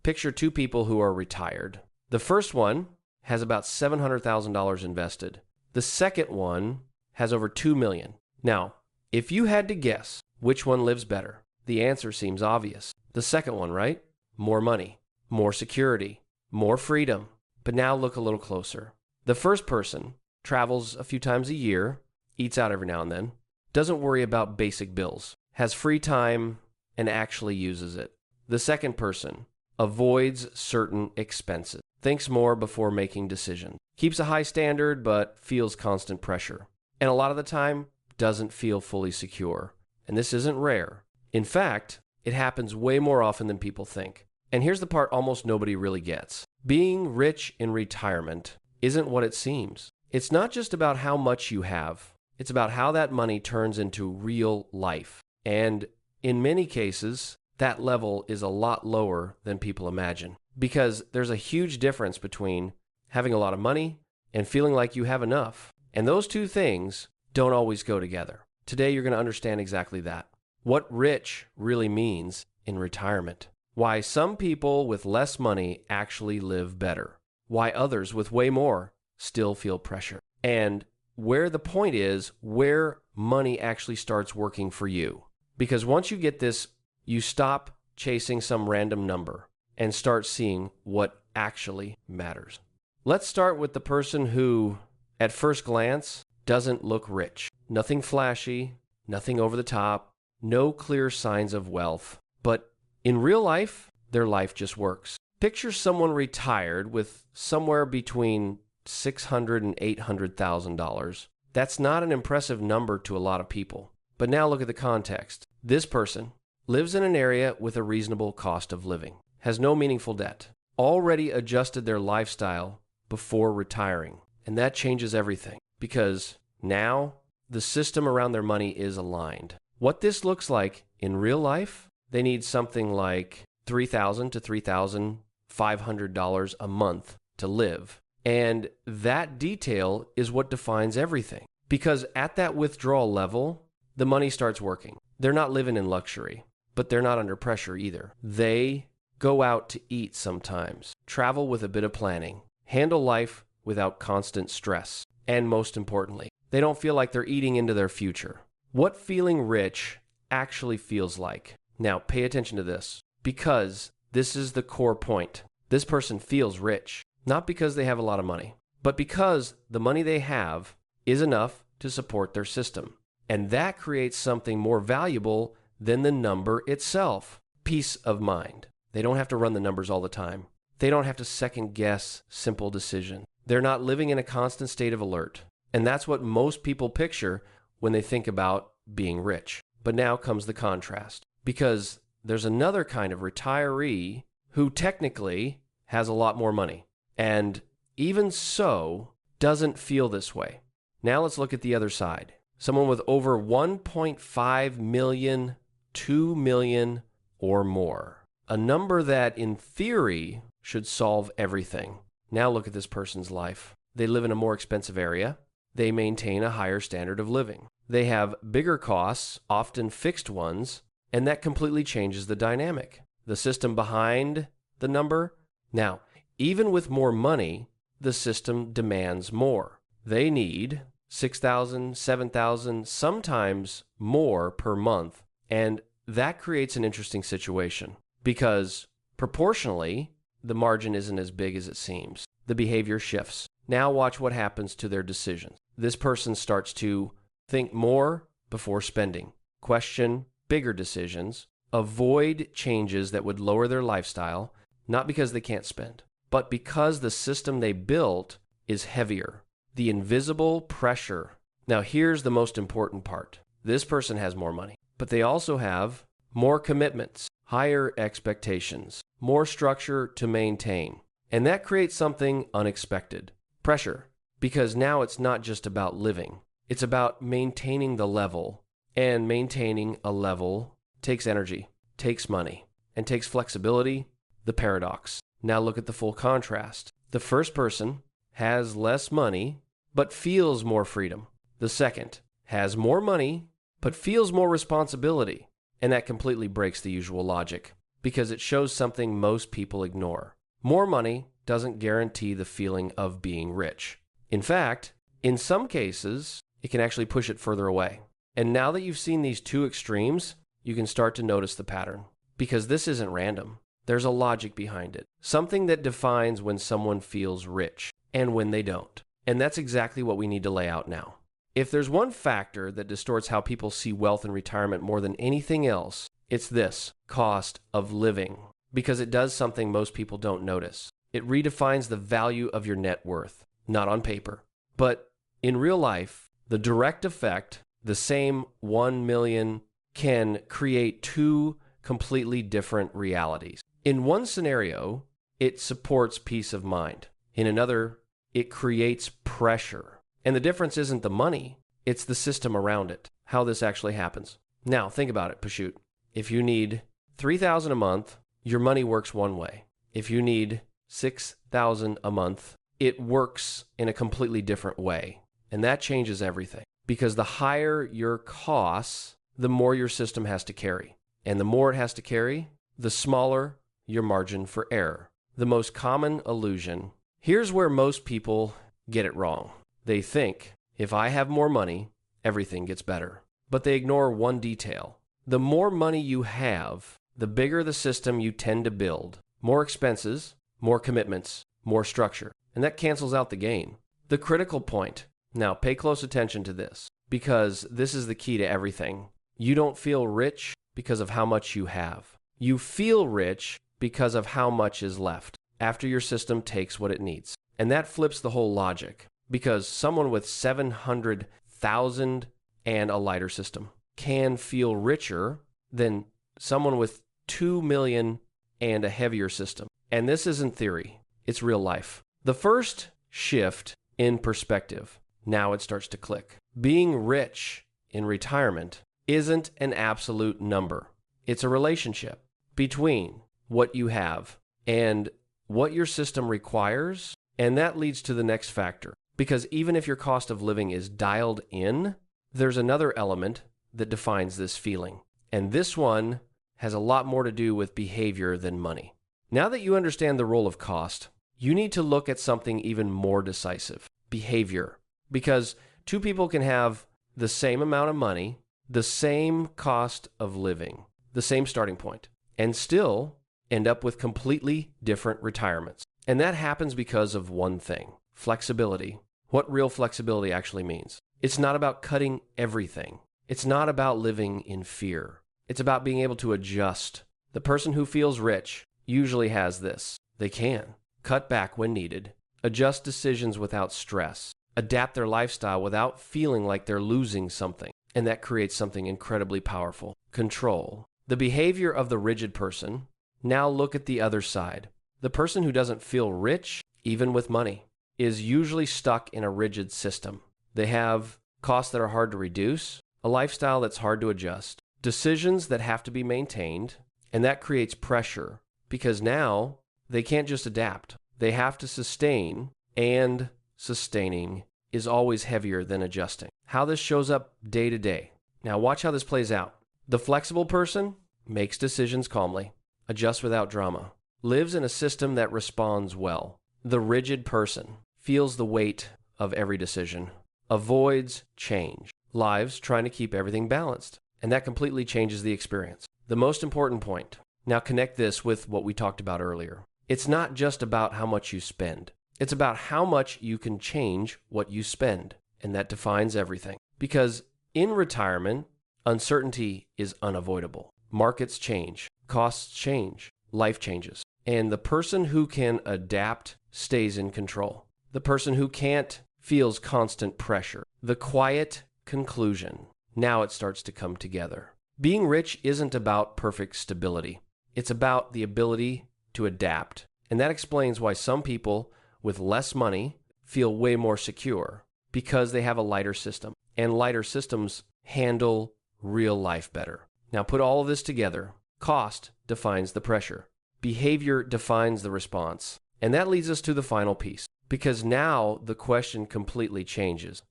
Picture two people who are retired. The first one has about $700,000 invested. The second one has over $2 million. Now, if you had to guess which one lives better, the answer seems obvious. The second one, right? More money, more security, more freedom. But now look a little closer. The first person travels a few times a year, eats out every now and then, doesn't worry about basic bills, has free time, and actually uses it. The second person avoids certain expenses, thinks more before making decisions, keeps a high standard but feels constant pressure, and a lot of the time doesn't feel fully secure. And this isn't rare. In fact, it happens way more often than people think. And here's the part almost nobody really gets. Being rich in retirement isn't what it seems. It's not just about how much you have. It's about how that money turns into real life. And in many cases, that level is a lot lower than people imagine. Because there's a huge difference between having a lot of money and feeling like you have enough. And those two things don't always go together. Today, you're going to understand exactly that. What rich really means in retirement. Why some people with less money actually live better. Why others with way more still feel pressure. And where the point is, where money actually starts working for you. Because once you get this, you stop chasing some random number and start seeing what actually matters. Let's start with the person who, at first glance, doesn't look rich. Nothing flashy, nothing over the top, no clear signs of wealth. But in real life, their life just works. Picture someone retired with somewhere between $600,000 and $800,000. That's not an impressive number to a lot of people. But now look at the context. This person lives in an area with a reasonable cost of living, has no meaningful debt, already adjusted their lifestyle before retiring. And that changes everything because now the system around their money is aligned. What this looks like in real life, they need something like $3,000 to $3,500 a month to live. And that detail is what defines everything. Because at that withdrawal level, the money starts working. They're not living in luxury, but they're not under pressure either. They go out to eat sometimes, travel with a bit of planning, handle life without constant stress. And most importantly, they don't feel like they're eating into their future. What feeling rich actually feels like. Now, pay attention to this, because this is the core point. This person feels rich, not because they have a lot of money, but because the money they have is enough to support their system. And that creates something more valuable than the number itself. Peace of mind. They don't have to run the numbers all the time. They don't have to second guess simple decisions. They're not living in a constant state of alert. And that's what most people picture when they think about being rich. But now comes the contrast, because there's another kind of retiree who technically has a lot more money, and even so doesn't feel this way. Now let's look at the other side. Someone with over 1.5 million, 2 million, or more. A number that, in theory, should solve everything. Now look at this person's life. They live in a more expensive area. They maintain a higher standard of living. They have bigger costs, often fixed ones, and that completely changes the dynamic. The system behind the number. Now, even with more money, the system demands more. They need $6,000, $7,000, sometimes more per month. And that creates an interesting situation because proportionally, the margin isn't as big as it seems. The behavior shifts. Now watch what happens to their decisions. This person starts to think more before spending, question bigger decisions, avoid changes that would lower their lifestyle, not because they can't spend, but because the system they built is heavier. The invisible pressure. Now here's the most important part. This person has more money, but they also have more commitments, higher expectations, more structure to maintain. And that creates something unexpected. Pressure. Because now it's not just about living. It's about maintaining the level. And maintaining a level takes energy, takes money, and takes flexibility. The paradox. Now look at the full contrast. The first person has less money, but feels more freedom. The second has more money, but feels more responsibility. And that completely breaks the usual logic. because it shows something most people ignore. More money doesn't guarantee the feeling of being rich. In fact, in some cases, it can actually push it further away. And now that you've seen these two extremes, you can start to notice the pattern. Because this isn't random. There's a logic behind it. Something that defines when someone feels rich and when they don't. And that's exactly what we need to lay out now. If there's one factor that distorts how people see wealth in retirement more than anything else, it's this: cost of living. Because it does something most people don't notice. It redefines the value of your net worth. Not on paper, but in real life, the direct effect, the same 1 million, can create two completely different realities. In one scenario, it supports peace of mind. In another, it creates pressure. And the difference isn't the money, it's the system around it, how this actually happens. Now, think about it, Pashut. If you need $3,000 a month, your money works one way. If you need $6,000 a month, it works in a completely different way. And that changes everything. Because the higher your costs, the more your system has to carry. And the more it has to carry, the smaller your margin for error. The most common illusion. Here's where most people get it wrong. They think, if I have more money, everything gets better. But they ignore one detail. The more money you have, the bigger the system you tend to build. More expenses, more commitments, more structure. And that cancels out the gain. The critical point. Now, pay close attention to this, because this is the key to everything. You don't feel rich because of how much you have. You feel rich because of how much is left after your system takes what it needs. And that flips the whole logic, because someone with 700,000 and a lighter system can feel richer than someone with 2 million and a heavier system. And this isn't theory, it's real life. The first shift in perspective, now it starts to click. Being rich in retirement isn't an absolute number. It's a relationship between what you have and what your system requires, and that leads to the next factor. Because even if your cost of living is dialed in, there's another element that defines this feeling. And this one has a lot more to do with behavior than money. Now that you understand the role of cost, you need to look at something even more decisive: behavior. Because two people can have the same amount of money, the same cost of living, the same starting point, and still end up with completely different retirements. And that happens because of one thing: flexibility. What real flexibility actually means. It's not about cutting everything. It's not about living in fear. It's about being able to adjust. The person who feels rich usually has this. They can cut back when needed, adjust decisions without stress, adapt their lifestyle without feeling like they're losing something. And that creates something incredibly powerful: control. The behavior of the rigid person. Now look at the other side. The person who doesn't feel rich, even with money, is usually stuck in a rigid system. They have costs that are hard to reduce, a lifestyle that's hard to adjust, decisions that have to be maintained, and that creates pressure because now they can't just adapt. They have to sustain, and sustaining is always heavier than adjusting. How this shows up day to day. Now watch how this plays out. The flexible person makes decisions calmly, adjusts without drama, lives in a system that responds well. The rigid person feels the weight of every decision, avoids change, lives trying to keep everything balanced, and that completely changes the experience. The most important point. Now connect this with what we talked about earlier. It's not just about how much you spend. It's about how much you can change what you spend, and that defines everything. Because in retirement, uncertainty is unavoidable. Markets change, costs change, life changes. And the person who can adapt stays in control. The person who can't feels constant pressure. The quiet conclusion. Now it starts to come together. Being rich isn't about perfect stability. It's about the ability to adapt. And that explains why some people with less money feel way more secure, because they have a lighter system. And lighter systems handle real life better. Now put all of this together. Cost defines the pressure. Behavior defines the response. And that leads us to the final piece, because now the question completely changes.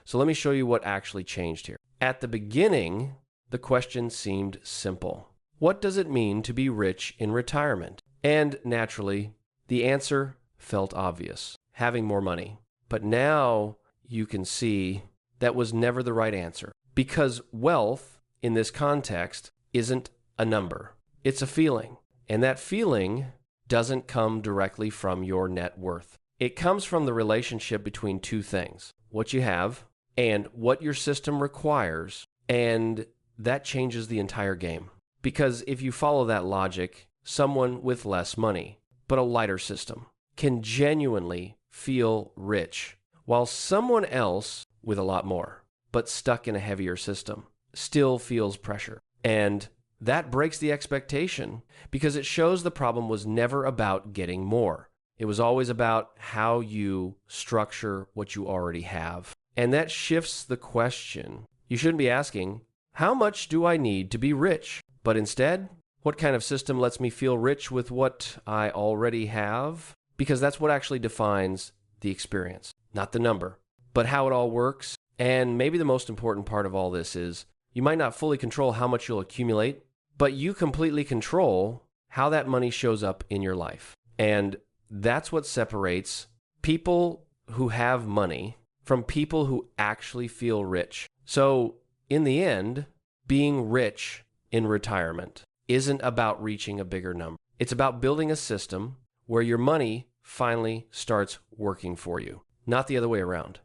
So let me show you what actually changed here. At the beginning, the question seemed simple. What does it mean to be rich in retirement? And naturally, the answer felt obvious, having more money. But now you can see that was never the right answer, because wealth in this context isn't a number. It's a feeling, and that feeling doesn't come directly from your net worth. It comes from the relationship between two things: what you have and what your system requires, and that changes the entire game. Because if you follow that logic, someone with less money, but a lighter system, can genuinely feel rich, while someone else with a lot more, but stuck in a heavier system, still feels pressure. And that breaks the expectation, because it shows the problem was never about getting more. It was always about how you structure what you already have. And that shifts the question. You shouldn't be asking, how much do I need to be rich? But instead, what kind of system lets me feel rich with what I already have? Because that's what actually defines the experience, not the number, but how it all works. And maybe the most important part of all this is you might not fully control how much you'll accumulate, but you completely control how that money shows up in your life. And that's what separates people who have money from people who actually feel rich. So in the end, being rich in retirement isn't about reaching a bigger number. It's about building a system where your money finally starts working for you, not the other way around.